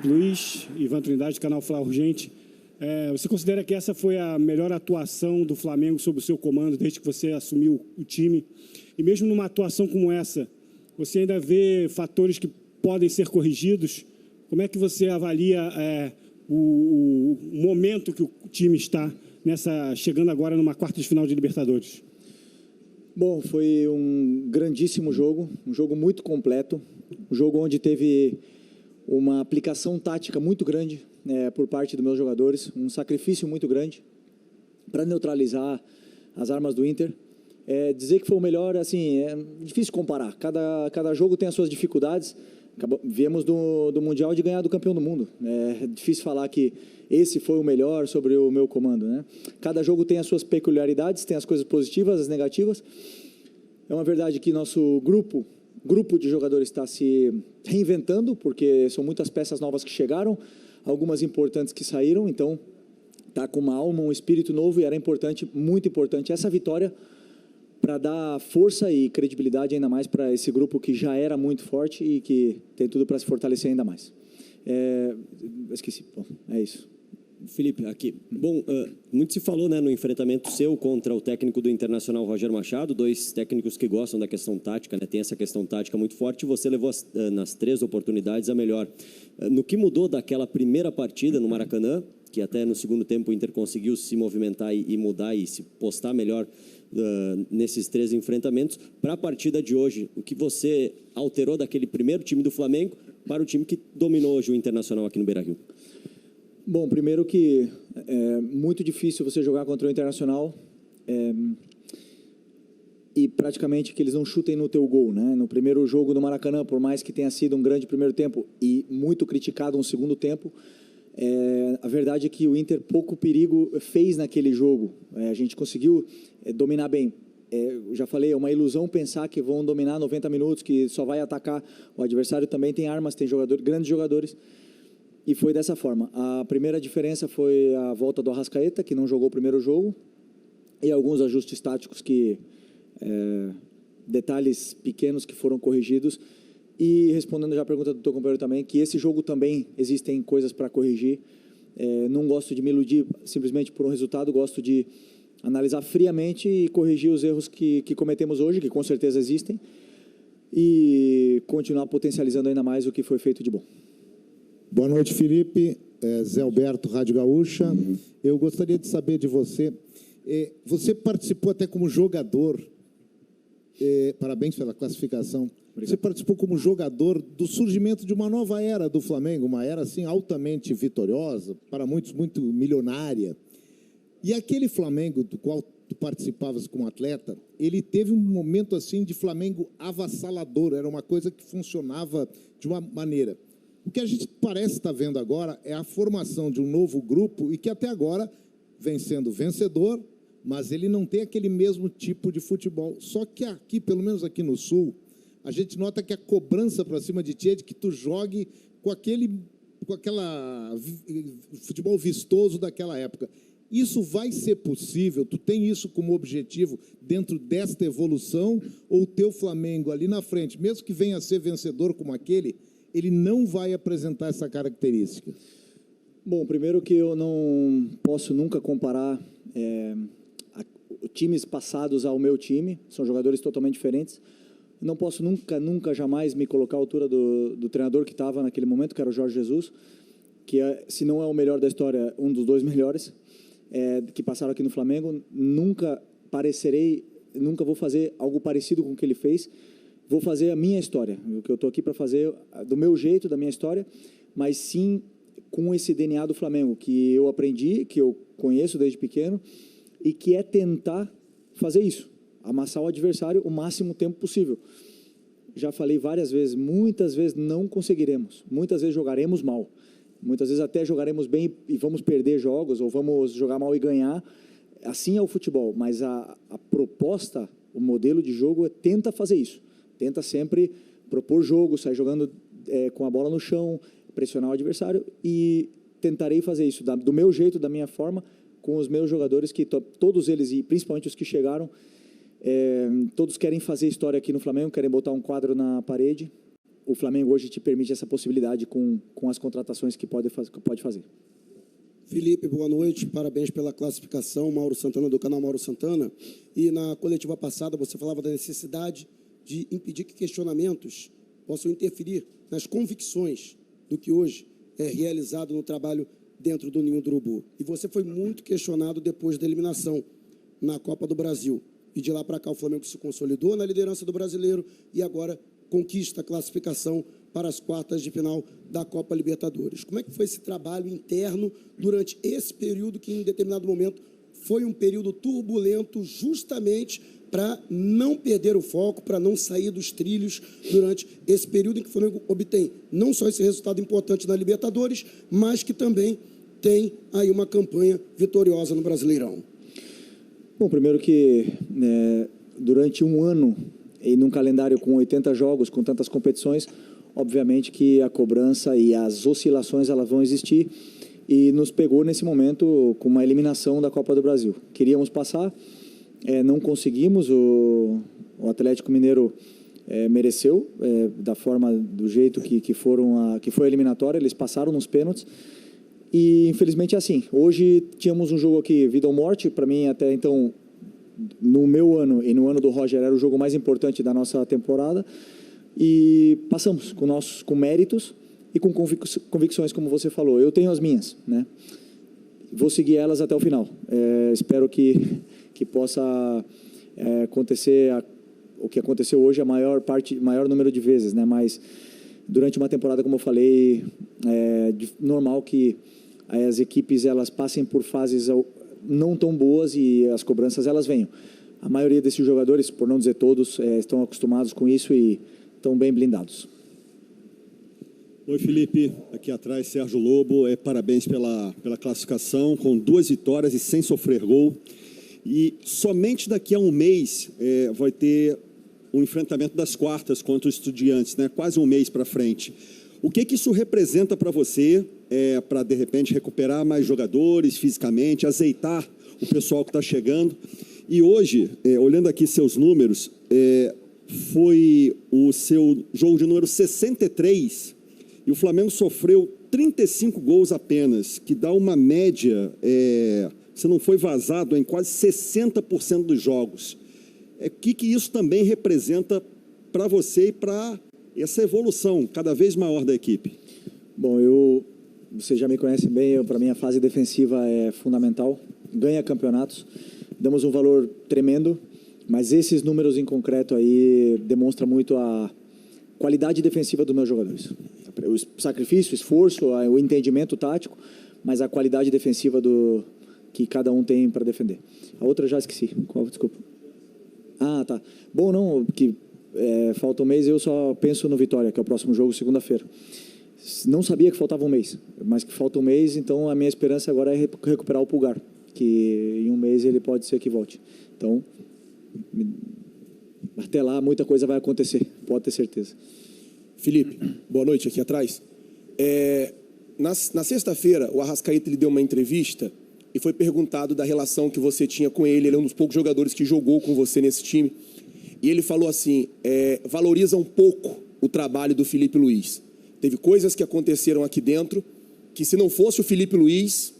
Luiz, Ivan Trindade, canal Fla Urgente. Você considera que essa foi a melhor atuação do Flamengo sob o seu comando desde que você assumiu o time? E mesmo numa atuação como essa, você ainda vê fatores que podem ser corrigidos? Como é que você avalia o momento que o time está chegando agora numa quarta de final de Libertadores? Bom, foi um grandíssimo jogo, um jogo muito completo, um jogo onde teve uma aplicação tática muito grande por parte dos meus jogadores, um sacrifício muito grande para neutralizar as armas do Inter. Dizer que foi o melhor, assim, é difícil comparar. Cada jogo tem as suas dificuldades. Viemos do Mundial de ganhar do campeão do mundo. É difícil falar que esse foi o melhor sobre o meu comando, né? Cada jogo tem as suas peculiaridades, tem as coisas positivas, as negativas. É uma verdade que nosso grupo de jogadores está se reinventando, porque são muitas peças novas que chegaram, algumas importantes que saíram, então está com uma alma, um espírito novo, e era importante, muito importante, essa vitória para dar força e credibilidade ainda mais para esse grupo que já era muito forte e que tem tudo para se fortalecer ainda mais. Esqueci. Bom, é isso. Felipe, aqui. Bom, muito se falou, né, no enfrentamento seu contra o técnico do Internacional, Roger Machado, dois técnicos que gostam da questão tática, né, tem essa questão tática muito forte, e você levou nas 3 oportunidades a melhor. No que mudou daquela primeira partida no Maracanã, que até no segundo tempo o Inter conseguiu se movimentar e mudar e se postar melhor nesses 3 enfrentamentos, para a partida de hoje, o que você alterou daquele primeiro time do Flamengo para o time que dominou hoje o Internacional aqui no Beira-Rio? Bom, primeiro que é muito difícil você jogar contra o Internacional e praticamente que eles não chutem no teu gol, né? No primeiro jogo do Maracanã, por mais que tenha sido um grande primeiro tempo e muito criticado um segundo tempo, a verdade é que o Inter pouco perigo fez naquele jogo. A gente conseguiu dominar bem. Eu já falei, é uma ilusão pensar que vão dominar 90 minutos, que só vai atacar. O adversário também tem armas, tem grandes jogadores. E foi dessa forma. A primeira diferença foi a volta do Arrascaeta, que não jogou o primeiro jogo, e alguns ajustes táticos detalhes pequenos que foram corrigidos. E respondendo já a pergunta do teu companheiro também, que esse jogo também existem coisas para corrigir. Não gosto de me iludir simplesmente por um resultado, gosto de analisar friamente e corrigir os erros que cometemos hoje, que com certeza existem, e continuar potencializando ainda mais o que foi feito de bom. Boa noite, Felipe. Zé Alberto, Rádio Gaúcha. Eu gostaria de saber de você. Você participou até como jogador. Parabéns pela classificação. Obrigado. Você participou como jogador do surgimento de uma nova era do Flamengo, uma era assim altamente vitoriosa, para muitos muito milionária. E aquele Flamengo do qual tu participavas como atleta, ele teve um momento assim de Flamengo avassalador. Era uma coisa que funcionava de uma maneira. O que a gente parece estar vendo agora é a formação de um novo grupo e que até agora vem sendo vencedor, mas ele não tem aquele mesmo tipo de futebol. Só que aqui, pelo menos aqui no Sul, a gente nota que a cobrança para cima de ti é de que tu jogue com aquela futebol vistoso daquela época. Isso vai ser possível? Tu tem isso como objetivo dentro desta evolução? Ou o teu Flamengo ali na frente, mesmo que venha a ser vencedor como aquele, ele não vai apresentar essa característica? Bom, primeiro que eu não posso nunca comparar times passados ao meu time, são jogadores totalmente diferentes. Não posso nunca, jamais me colocar à altura do treinador que estava naquele momento, que era o Jorge Jesus, que se não é o melhor da história, um dos 2 melhores que passaram aqui no Flamengo. Nunca vou fazer algo parecido com o que ele fez. Vou fazer a minha história, o que eu estou aqui para fazer do meu jeito, da minha história, mas sim com esse DNA do Flamengo, que eu aprendi, que eu conheço desde pequeno, e que é tentar fazer isso, amassar o adversário o máximo tempo possível. Já falei várias vezes, muitas vezes não conseguiremos, muitas vezes jogaremos mal, muitas vezes até jogaremos bem e vamos perder jogos, ou vamos jogar mal e ganhar. Assim é o futebol, mas a proposta, o modelo de jogo tenta fazer isso. Tenta sempre propor jogo, sair jogando com a bola no chão, pressionar o adversário, e tentarei fazer isso do meu jeito, da minha forma, com os meus jogadores, que todos eles, e principalmente os que chegaram, todos querem fazer história aqui no Flamengo, querem botar um quadro na parede, o Flamengo hoje te permite essa possibilidade com as contratações que pode fazer. Felipe, boa noite, parabéns pela classificação, Mauro Santana, do canal Mauro Santana. E na coletiva passada você falava da necessidade de impedir que questionamentos possam interferir nas convicções do que hoje é realizado no trabalho dentro do Ninho do Urubu. E você foi muito questionado depois da eliminação na Copa do Brasil. E de lá para cá o Flamengo se consolidou na liderança do Brasileiro e agora conquista a classificação para as quartas de final da Copa Libertadores. Como é que foi esse trabalho interno durante esse período que, em determinado momento, foi um período turbulento justamente para não perder o foco, para não sair dos trilhos durante esse período em que o Flamengo obtém não só esse resultado importante na Libertadores, mas que também tem aí uma campanha vitoriosa no Brasileirão? Bom, primeiro que durante um ano e num calendário com 80 jogos, com tantas competições, obviamente que a cobrança e as oscilações elas vão existir e nos pegou nesse momento com uma eliminação da Copa do Brasil. Queríamos passar, não conseguimos, o Atlético Mineiro mereceu, da forma, do jeito que foi a eliminatória, eles passaram nos pênaltis e infelizmente é assim. Hoje tínhamos um jogo aqui, vida ou morte, para mim até então, no meu ano e no ano do Roger, era o jogo mais importante da nossa temporada e passamos com méritos e com convicções, como você falou. Eu tenho as minhas, né? Vou seguir elas até o final. Espero que possa acontecer o que aconteceu hoje a maior número de vezes, né? Mas durante uma temporada, como eu falei, é normal que as equipes elas passem por fases não tão boas e as cobranças elas venham. A maioria desses jogadores, por não dizer todos, estão acostumados com isso e estão bem blindados. Oi, Felipe, aqui atrás, Sérgio Lobo, parabéns pela classificação, com 2 vitórias e sem sofrer gol. E somente daqui a um mês vai ter o enfrentamento das quartas contra os Estudiantes, né? Quase um mês para frente. O que isso representa para você, para de repente recuperar mais jogadores fisicamente, azeitar o pessoal que está chegando? E hoje, olhando aqui seus números, foi o seu jogo de número 63 e o Flamengo sofreu 35 gols apenas, que dá uma média, você não foi vazado em quase 60% dos jogos. O que isso também representa para você e para essa evolução cada vez maior da equipe? Bom, você já me conhece bem, para mim a fase defensiva é fundamental, ganha campeonatos, damos um valor tremendo, mas esses números em concreto aí demonstram muito a qualidade defensiva dos meus jogadores. O sacrifício, o esforço, o entendimento tático, mas a qualidade defensiva que cada um tem para defender. A outra eu já esqueci. Qual? Desculpa. Ah, tá. Bom, não, que falta um mês, eu só penso no Vitória, que é o próximo jogo, segunda-feira. Não sabia que faltava um mês, mas que falta um mês, então a minha esperança agora é recuperar o Pulgar, que em um mês ele pode ser que volte. Então, até lá muita coisa vai acontecer, pode ter certeza. Felipe, boa noite, aqui atrás. Na sexta-feira, o Arrascaeta lhe deu uma entrevista e foi perguntado da relação que você tinha com ele. Ele é um dos poucos jogadores que jogou com você nesse time. E ele falou assim, valoriza um pouco o trabalho do Felipe Luiz. Teve coisas que aconteceram aqui dentro que, se não fosse o Felipe Luiz,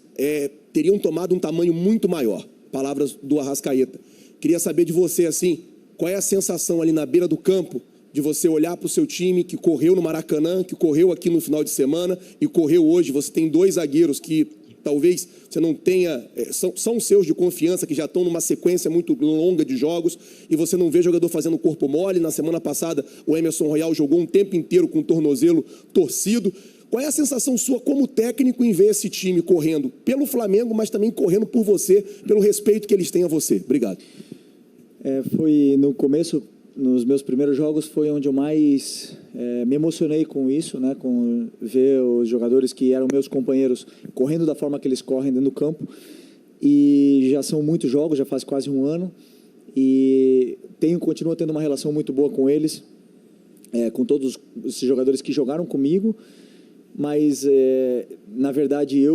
teriam tomado um tamanho muito maior. Palavras do Arrascaeta. Queria saber de você, assim, qual é a sensação ali na beira do campo de você olhar para o seu time que correu no Maracanã, que correu aqui no final de semana e correu hoje. Você tem 2 zagueiros que talvez você não tenha, são seus de confiança, que já estão numa sequência muito longa de jogos e você não vê jogador fazendo corpo mole. Na semana passada, o Emerson Royal jogou um tempo inteiro com o tornozelo torcido. Qual é a sensação sua como técnico em ver esse time correndo pelo Flamengo, mas também correndo por você, pelo respeito que eles têm a você? Obrigado. Foi no começo, nos meus primeiros jogos, foi onde eu mais me emocionei com isso, né? Com ver os jogadores que eram meus companheiros correndo da forma que eles correm dentro do campo. E já são muitos jogos, já faz quase um ano. E continuo tendo uma relação muito boa com eles, com todos esses jogadores que jogaram comigo. Mas, na verdade,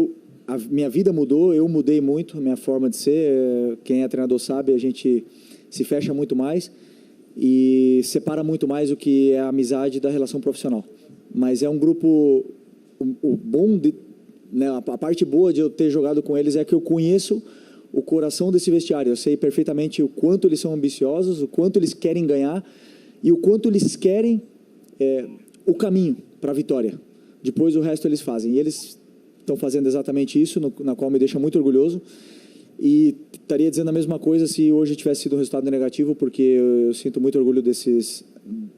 a minha vida mudou, eu mudei muito, a minha forma de ser. Quem é treinador sabe, a gente se fecha muito mais. e separa muito mais o que é a amizade da relação profissional. Mas é um grupo, o bom, né, a parte boa de eu ter jogado com eles é que eu conheço o coração desse vestiário. Eu sei perfeitamente o quanto eles são ambiciosos, o quanto eles querem ganhar e o quanto eles querem o caminho para a vitória. Depois o resto eles fazem. E eles estão fazendo exatamente isso, na qual me deixa muito orgulhoso. E estaria dizendo a mesma coisa se hoje tivesse sido um resultado negativo, porque eu sinto muito orgulho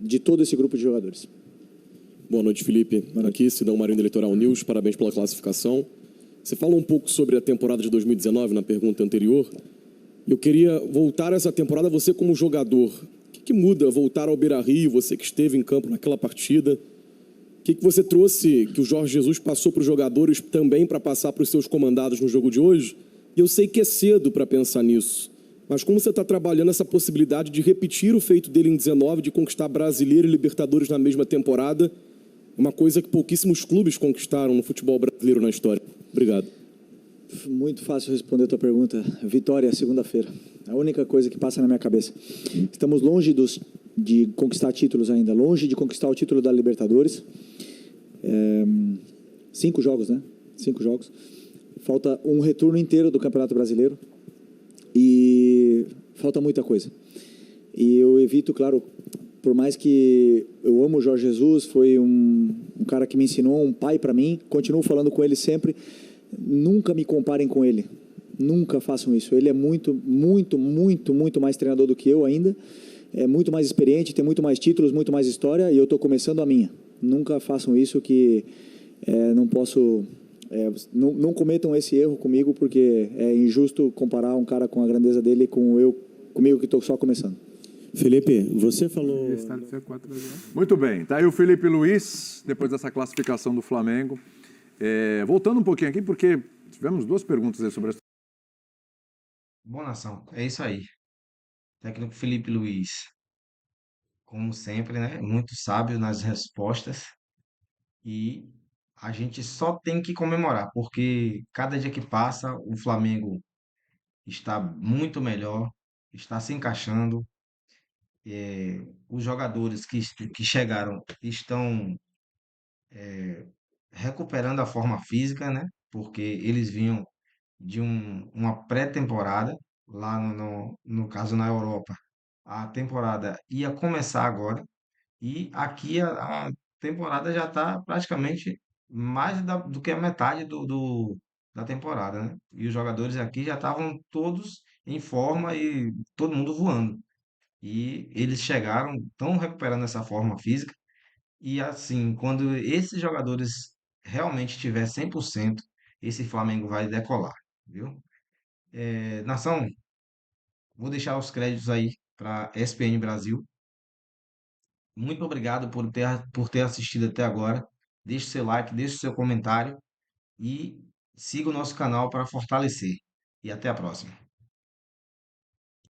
de todo esse grupo de jogadores. Boa noite, Felipe. Aqui, Sidão Marinho do Eleitoral News. Parabéns pela classificação. Você falou um pouco sobre a temporada de 2019 na pergunta anterior. Eu queria voltar a essa temporada, você como jogador. O que muda voltar ao Beira-Rio, você que esteve em campo naquela partida? O que você trouxe, que o Jorge Jesus passou para os jogadores também para passar para os seus comandados no jogo de hoje? E eu sei que é cedo para pensar nisso, mas como você está trabalhando essa possibilidade de repetir o feito dele em 19, de conquistar Brasileiro e Libertadores na mesma temporada, uma coisa que pouquíssimos clubes conquistaram no futebol brasileiro na história. Obrigado. Muito fácil responder a tua pergunta. Vitória, segunda-feira. A única coisa que passa na minha cabeça. Estamos longe de conquistar títulos ainda, longe de conquistar o título da Libertadores. 5 jogos, né? 5 jogos. Falta um retorno inteiro do Campeonato Brasileiro e falta muita coisa. E eu evito, claro, por mais que eu amo o Jorge Jesus, foi um cara que me ensinou, um pai para mim, continuo falando com ele sempre, nunca me comparem com ele, nunca façam isso. Ele é muito, muito, muito, muito mais treinador do que eu ainda, é muito mais experiente, tem muito mais títulos, muito mais história e eu estou começando a minha. Nunca façam isso que não posso... não cometam esse erro comigo, porque é injusto comparar um cara com a grandeza dele comigo que estou só começando. Felipe, você falou... Muito bem, tá aí o Felipe Luiz, depois dessa classificação do Flamengo. Voltando um pouquinho aqui, porque tivemos 2 perguntas aí sobre essa. Bom, nação, é isso aí. Técnico Felipe Luiz, como sempre, né? Muito sábio nas respostas e a gente só tem que comemorar, porque cada dia que passa o Flamengo está muito melhor, está se encaixando. Os jogadores que chegaram estão recuperando a forma física, né? Porque eles vinham de uma pré-temporada lá no caso na Europa. A temporada ia começar agora e aqui a temporada já está praticamente mais do que a metade da temporada, né? E os jogadores aqui já estavam todos em forma e todo mundo voando. E eles chegaram, estão recuperando essa forma física. E assim, quando esses jogadores realmente tiver 100%, esse Flamengo vai decolar, viu? Nação, vou deixar os créditos aí para ESPN Brasil. Muito obrigado por ter assistido até agora. Deixe seu like, deixe seu comentário e siga o nosso canal para fortalecer. E até a próxima.